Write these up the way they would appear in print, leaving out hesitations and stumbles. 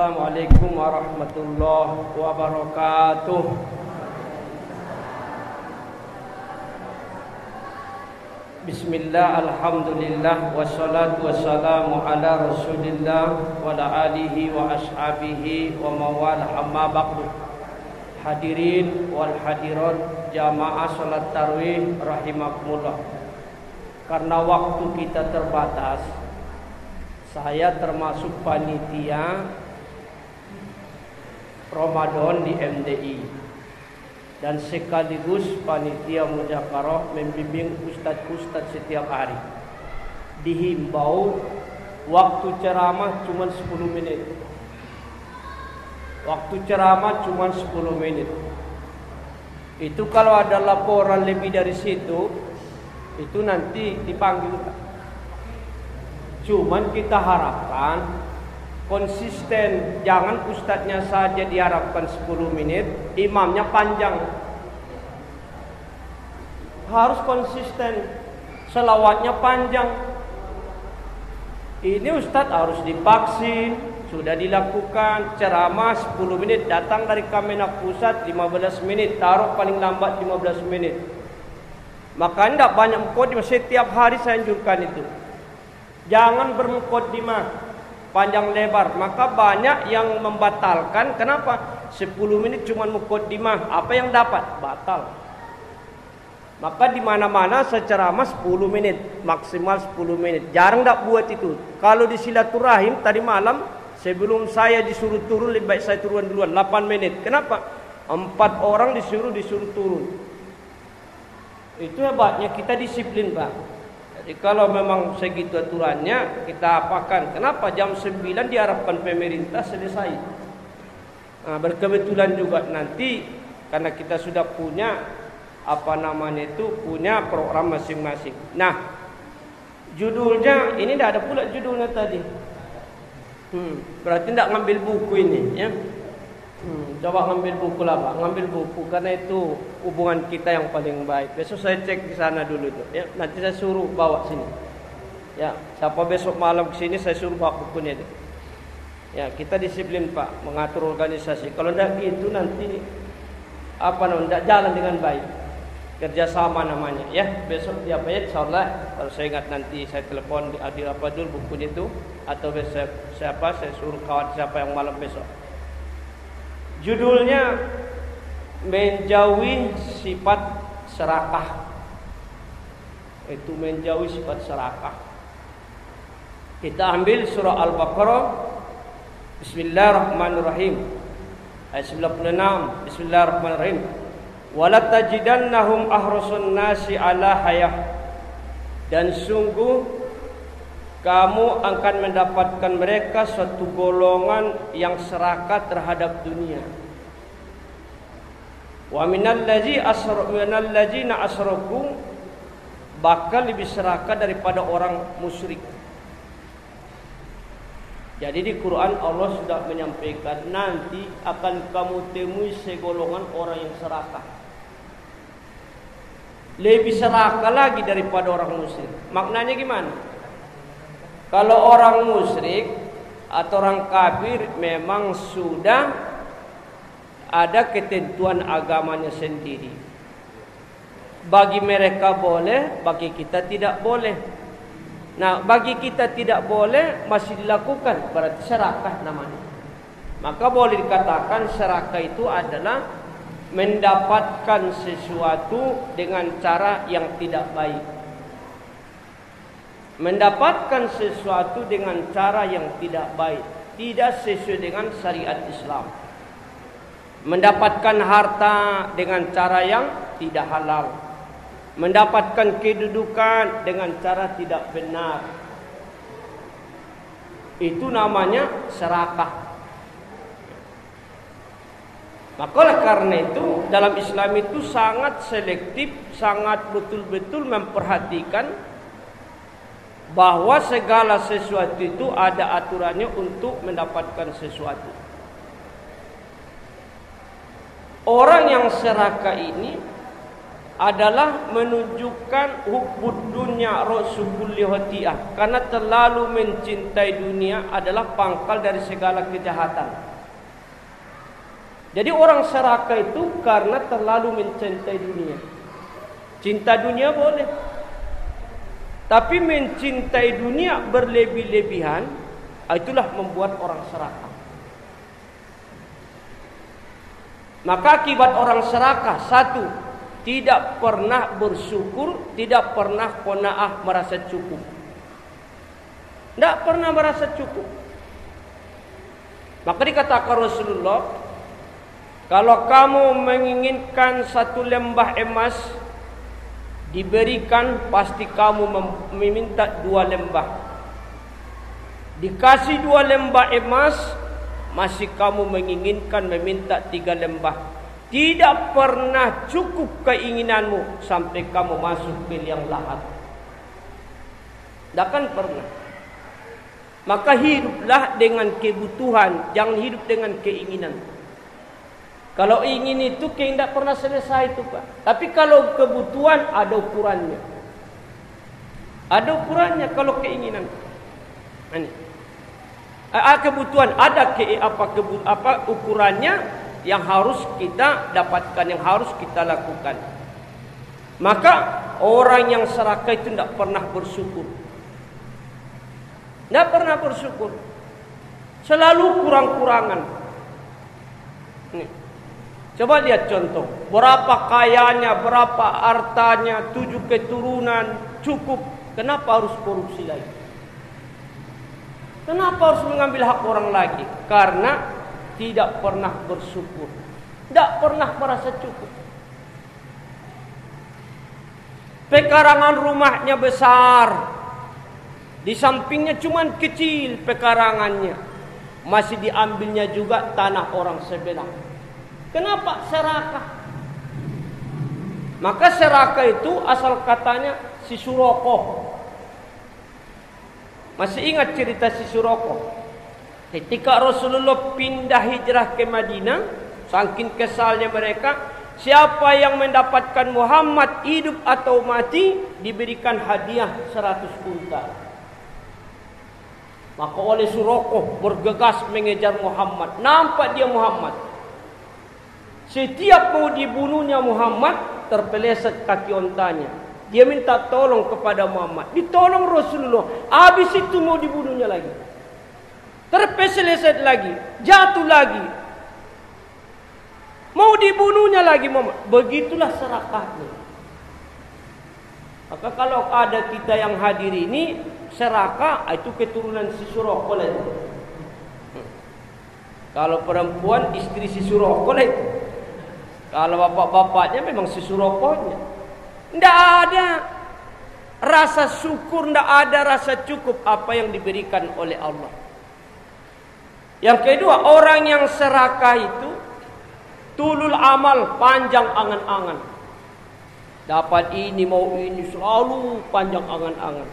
Assalamualaikum warahmatullahi wabarakatuh. Bismillah, alhamdulillah, wassalatu wassalamu ala rasulillah wa ala alihi wa ashabihi wa mawala, amma ba'du. Hadirin wal hadirat jamaah salat tarawih rahimakumullah. Karena waktu kita terbatas, saya termasuk panitia Ramadan di MDI dan sekaligus panitia mudzakarah membimbing ustadz-ustadz setiap hari. Dihimbau waktu ceramah cuma 10 menit. Waktu ceramah cuma 10 menit. Itu kalau ada laporan lebih dari situ, itu nanti dipanggil. Cuman kita harapkan konsisten, jangan ustadznya saja diharapkan 10 menit, imamnya panjang. Harus konsisten, selawatnya panjang. Ini ustadz harus divaksin, sudah dilakukan ceramah 10 menit, datang dari Kemenak Pusat 15 menit, taruh paling lambat 15 menit. Maka tidak banyak mukadimah, setiap hari saya anjurkan itu. Jangan bermukadimah panjang lebar, maka banyak yang membatalkan. Kenapa? 10 menit cuma mukadimah, apa yang dapat? Batal. Maka di mana-mana seceramah 10 menit, maksimal 10 menit. Jarang tak buat itu. Kalau di silaturahim tadi malam sebelum saya disuruh turun, lebih baik saya turun duluan 8 menit. Kenapa? 4 orang disuruh turun. Itu hebatnya kita disiplin, Pak. Jadi kalau memang segitu aturannya, kita apakan. Kenapa jam 9 diharapkan pemerintah selesai? Nah, berkebetulan juga nanti karena kita sudah punya punya program masing-masing. Nah, judulnya ini tidak ada pula judulnya tadi. Berarti tidak ngambil buku ini, ya. Coba ngambil buku lah, Pak. Ngambil buku karena itu hubungan kita yang paling baik. Besok saya cek di sana dulu tuh, ya. Nanti saya suruh bawa sini. Ya, siapa besok malam ke sini saya suruh bawa bukunya itu. Ya, kita disiplin, Pak, mengatur organisasi. Kalau tidak gitu nanti tidak jalan dengan baik. Kerjasama namanya, ya. Besok dia insyaallah kalau saya ingat nanti saya telepon di dulu bukunya itu atau besok saya suruh kawan siapa yang malam besok. Judulnya menjauhi sifat serakah. Itu menjauhi sifat serakah. Kita ambil surah Al-Baqarah. Bismillahirrahmanirrahim. Ayat 96. Bismillahirrahmanirrahim. Wala tajidannahum ahrasun nasi ala hayah. Dan sungguh kamu akan mendapatkan mereka suatu golongan yang serakah terhadap dunia. Wa minal ladzina asraku, bakal lebih serakah daripada orang musyrik. Jadi di Quran Allah sudah menyampaikan nanti akan kamu temui segolongan orang yang serakah. Lebih serakah lagi daripada orang musyrik. Maknanya gimana? Kalau orang musyrik atau orang kafir memang sudah ada ketentuan agamanya sendiri. Bagi mereka boleh, bagi kita tidak boleh. Nah, bagi kita tidak boleh masih dilakukan, berarti serakah namanya. Maka boleh dikatakan serakah itu adalah mendapatkan sesuatu dengan cara yang tidak baik. Mendapatkan sesuatu dengan cara yang tidak baik, tidak sesuai dengan syariat Islam. Mendapatkan harta dengan cara yang tidak halal. Mendapatkan kedudukan dengan cara tidak benar. Itu namanya serakah. Maka oleh karena itu dalam Islam itu sangat selektif, sangat betul-betul memperhatikan bahwa segala sesuatu itu ada aturannya untuk mendapatkan sesuatu. Orang yang serakah ini adalah menunjukkan hubbud dunya ra'su kulli khati'ah, karena terlalu mencintai dunia adalah pangkal dari segala kejahatan. Jadi orang serakah itu karena terlalu mencintai dunia. Cinta dunia boleh, tapi mencintai dunia berlebih-lebihan, itulah membuat orang serakah. Maka akibat orang serakah, satu, tidak pernah bersyukur, tidak pernah qanaah, merasa cukup. Tidak pernah merasa cukup. Maka dikatakan Rasulullah, kalau kamu menginginkan satu lembah emas diberikan, pasti kamu meminta 2 lembah. Dikasih 2 lembah emas, masih kamu menginginkan meminta 3 lembah. Tidak pernah cukup keinginanmu sampai kamu masuk ke liang lahat. Tak akan pernah. Maka hiduplah dengan kebutuhan, jangan hidup dengan keinginan. Kalau ingin itu tidak pernah selesai itu, Pak. Tapi kalau kebutuhan ada ukurannya. Ada ukurannya kalau keinginan. Ini. Kebutuhan ada ukurannya yang harus kita dapatkan, yang harus kita lakukan. Maka orang yang serakah itu tidak pernah bersyukur. Tidak pernah bersyukur. Selalu kurang-kurangan. Coba lihat contoh. Berapa kayanya, berapa hartanya, 7 keturunan, cukup. Kenapa harus korupsi lagi? Kenapa harus mengambil hak orang lagi? Karena tidak pernah bersyukur, tidak pernah merasa cukup. Pekarangan rumahnya besar, di sampingnya cuman kecil pekarangannya, masih diambilnya juga tanah orang sebelah. Kenapa? Serakah. Maka serakah itu asal katanya si Suraqah. Masih ingat cerita si Suraqah? Ketika Rasulullah pindah hijrah ke Madinah, saking kesalnya mereka, siapa yang mendapatkan Muhammad hidup atau mati, diberikan hadiah 100 unta. Maka oleh Suraqah bergegas mengejar Muhammad. Nampak dia Muhammad. Setiap mau dibunuhnya Muhammad, terpeleset kaki ontanya. Dia minta tolong kepada Muhammad. Ditolong Rasulullah. Habis itu mau dibunuhnya lagi. Terpeleset lagi, jatuh lagi, mau dibunuhnya lagi Muhammad. Begitulah serakahnya. Maka kalau ada kita yang hadir ini serakah, itu keturunan si Suraqah itu. Kalau perempuan istri si Suraqah itu. Kalau bapak-bapaknya memang si Suraqahnya. Tidak ada rasa syukur, tidak ada rasa cukup apa yang diberikan oleh Allah. Yang kedua, orang yang serakah itu tulul amal, panjang angan-angan. Dapat ini, mau ini, selalu panjang angan-angan.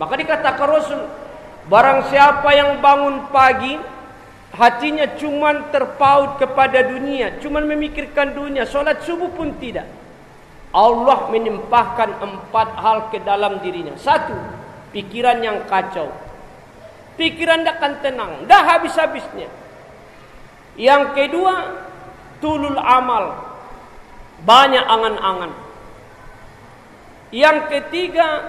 Maka dikatakan Rasul, barang siapa yang bangun pagi, hatinya cuman terpaut kepada dunia, cuman memikirkan dunia, solat subuh pun tidak, Allah menimpahkan 4 hal ke dalam dirinya. 1, pikiran yang kacau. Pikiran tidak akan tenang, dah habis-habisnya. Yang kedua, tulul amal, banyak angan-angan. Yang ketiga,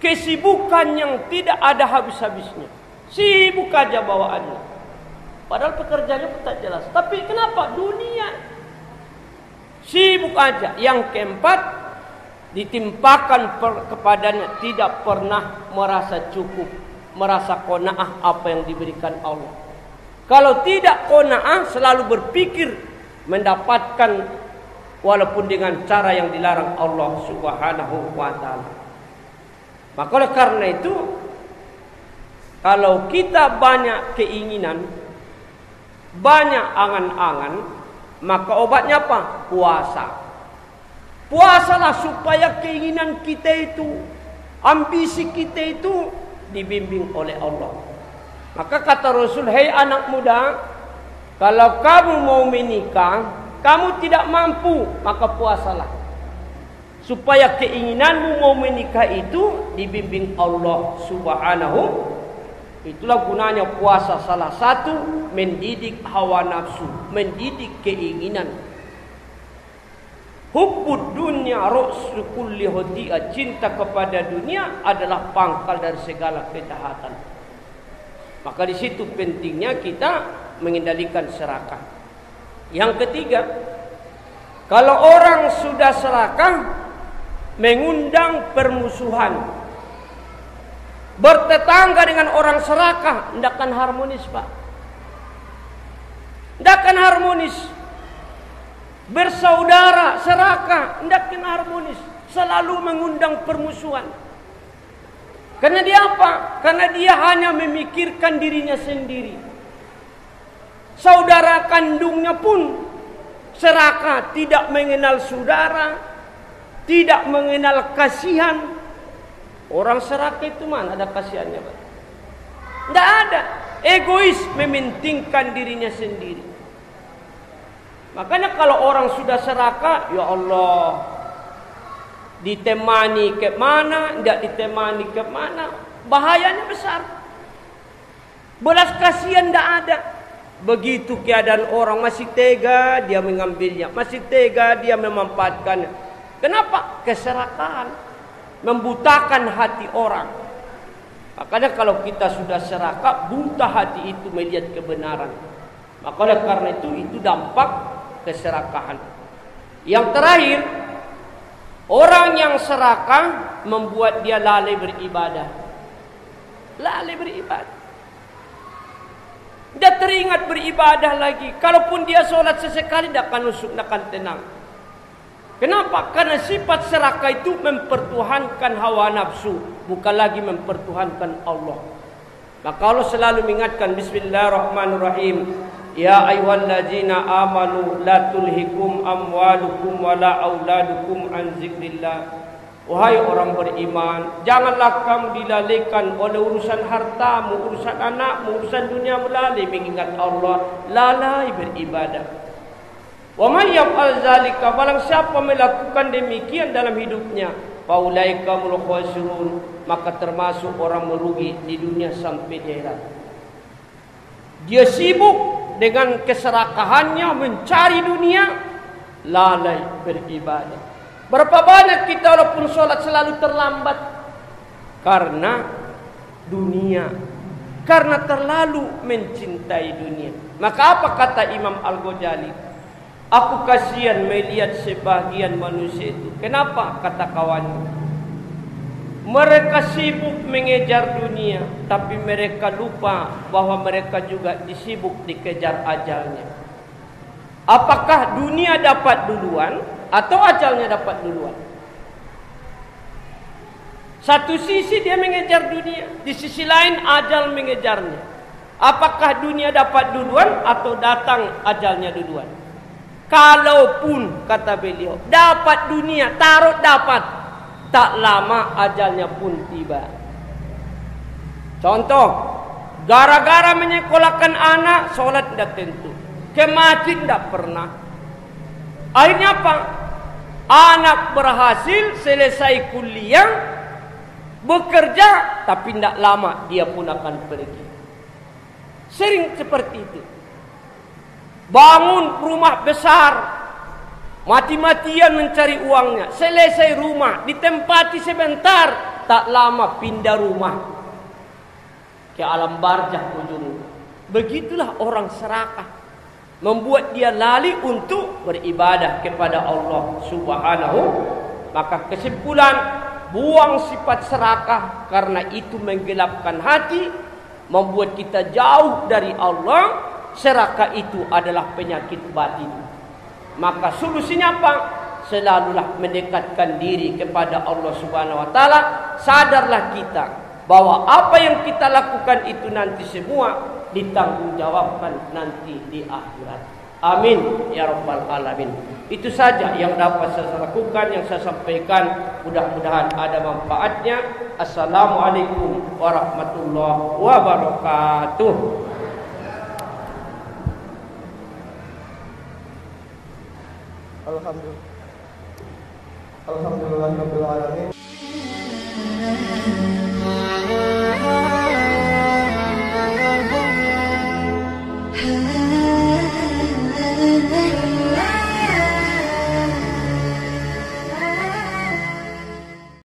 kesibukan yang tidak ada habis-habisnya. Sibuk aja bawaannya. Padahal pekerjaannya tak jelas. Tapi kenapa? Dunia. Sibuk aja. Yang keempat, ditimpakan kepadanya tidak pernah merasa cukup, merasa qanaah apa yang diberikan Allah. Kalau tidak qanaah, selalu berpikir mendapatkan walaupun dengan cara yang dilarang Allah Subhanahu wa taala. Maka oleh karena itu, kalau kita banyak keinginan, banyak angan-angan, maka obatnya apa? Puasa. Puasalah supaya keinginan kita itu, ambisi kita itu dibimbing oleh Allah. Maka kata Rasul, "Hei anak muda, kalau kamu mau menikah, kamu tidak mampu, maka puasalah." supaya keinginanmu mau menikah itu dibimbing Allah Subhanahu. Itulah gunanya puasa, salah satu mendidik hawa nafsu, mendidik keinginan. Hubbud dunya ra'su kulli khati'ah, cinta kepada dunia adalah pangkal dari segala kejahatan. Maka di situ pentingnya kita mengendalikan serakah. Yang ketiga, kalau orang sudah serakah mengundang permusuhan, bertetangga dengan orang serakah, tidak akan harmonis, Pak. Tidak akan harmonis. Bersaudara serakah, tidak akan harmonis. Selalu mengundang permusuhan. Karena dia apa? Karena dia hanya memikirkan dirinya sendiri. Saudara kandungnya pun serakah, tidak mengenal saudara, tidak mengenal kasihan. Orang serakah itu mana ada kasihannya, Pak? Tidak ada. Egois, mementingkan dirinya sendiri. Makanya kalau orang sudah serakah, ya Allah, ditemani ke mana, tidak ditemani ke mana, bahayanya besar. Belas kasihan tidak ada. Begitu keadaan orang, masih tega dia mengambilnya, masih tega dia memanfaatkannya. Kenapa? Keserakahan membutakan hati orang. Makanya kalau kita sudah serakah, buta hati itu melihat kebenaran. Makanya karena itu dampak keserakahan. Yang terakhir, orang yang serakah membuat dia lalai beribadah. Lalai beribadah. Dia teringat beribadah lagi. Kalaupun dia sholat sesekali, tidak akan usuk, tidak akan tenang. Kenapa? Karena sifat serakah itu mempertuhankan hawa nafsu, bukan lagi mempertuhankan Allah. Maka Allah selalu mengingatkan, Bismillahirrahmanirrahim, Ya ayyuhallazina amanu la tulhikum amwalukum wala auladukum an zikrillah. Wahai orang beriman, janganlah kamu dilalaikan oleh urusan hartamu, urusan anakmu, urusan dunia melalui mengingat Allah, lalai beribadah. Wa may yaf'al zalika, barang siapa melakukan demikian dalam hidupnya, faulaika hum khasirun, maka termasuk orang merugi di dunia sampai di akhirat. Dia sibuk dengan keserakahannya mencari dunia, lalai beribadah. Berapa banyak kita walaupun sholat selalu terlambat karena dunia, karena terlalu mencintai dunia. Maka apa kata Imam Al-Ghazali? Aku kasihan melihat sebagian manusia itu. Kenapa? Kata kawannya, mereka sibuk mengejar dunia, tapi mereka lupa bahwa mereka juga disibuk dikejar ajalnya. Apakah dunia dapat duluan atau ajalnya dapat duluan? Satu sisi dia mengejar dunia, di sisi lain ajal mengejarnya. Apakah dunia dapat duluan atau datang ajalnya duluan? Kalaupun, kata beliau, dapat dunia, taruh dapat, tak lama ajalnya pun tiba. Contoh, gara-gara menyekolahkan anak, sholat tidak tentu, ke masjid tidak pernah. Akhirnya apa? Anak berhasil selesai kuliah, bekerja, tapi tidak lama dia pun akan pergi. Sering seperti itu. Bangun rumah besar, mati-matian mencari uangnya. Selesai rumah, ditempati sebentar, tak lama pindah rumah ke alam barzakh ujungnya. Begitulah orang serakah, membuat dia lalai untuk beribadah kepada Allah Subhanahu. Maka kesimpulan, buang sifat serakah, karena itu menggelapkan hati, membuat kita jauh dari Allah. Serakah itu adalah penyakit batin. Maka solusinya apa? Selalulah mendekatkan diri kepada Allah Subhanahu wa taala. Sadarlah kita bahwa apa yang kita lakukan itu nanti semua ditanggungjawabkan nanti di akhirat. Amin ya rabbal alamin. Itu saja yang dapat saya lakukan, yang saya sampaikan. Mudah-mudahan ada manfaatnya. Assalamualaikum warahmatullahi wabarakatuh. Alhamdulillahirabbil alamin.